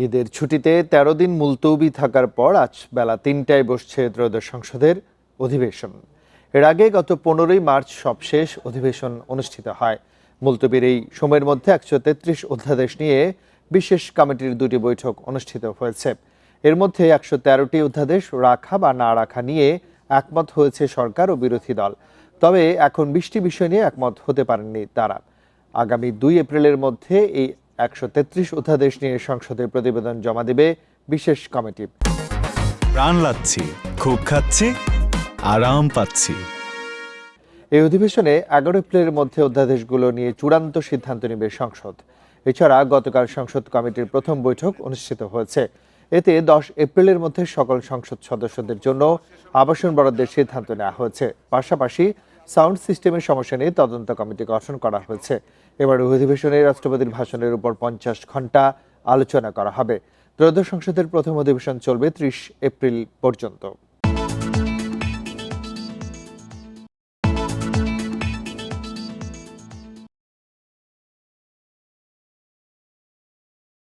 ঈদের ছুটিতে ১৩ দিন মুলতবি থাকার পর আজ বেলা ৩টায় বসছে ত্রয়োদশ সংসদের অধিবেশন। এর আগে গত ১৫ই মার্চ সবশেষ অধিবেশন অনুষ্ঠিত হয়। মুলতবির এই সময়ের মধ্যে ১৩৩ অধ্যাদেশ নিয়ে বিশেষ কমিটির দুটি বৈঠক অনুষ্ঠিত হয়েছে। এর মধ্যে ১১৩টি অধ্যাদেশ রাখা বা না রাখা নিয়ে একমত হয়েছে সরকার ও বিরোধী দল। তবে এখন ২০টি বিষয় নিয়ে একমত হতে পারেননি তারা। আগামী ২ এপ্রিলের মধ্যে এই ১৩৩ অধ্যাদেশ নিয়ে সংসদে প্রতিবেদন জমা দেবে বিশেষ কমিটি। প্রাণ লাগছে, খুব খাচ্ছে, আরাম পাচ্ছি। এই অধিবেশনে ১১ এপ্রিলের মধ্যে অধ্যাদেশগুলো নিয়ে চূড়ান্ত সিদ্ধান্ত নেবে সংসদ। এছাড়া গতকাল সংসদ কমিটির প্রথম বৈঠক অনুষ্ঠিত হয়েছে। এতে ১০ এপ্রিলের মধ্যে সকল সংসদ সদস্যদের জন্য আবাসন বরাদ্দের সিদ্ধান্ত নেওয়া হয়েছে। পাশাপাশি সাউন্ড সিস্টেমের সমস্যা নিয়ে তদন্ত কমিটি গঠন করা হয়েছে। এবার অধিবেশনে রাষ্ট্রপতির ভাষণের উপর ৫০ ঘন্টা আলোচনা করা হবে। ত্রয়োদশ সংসদের প্রথম অধিবেশন চলবে ৩০ এপ্রিল পর্যন্ত।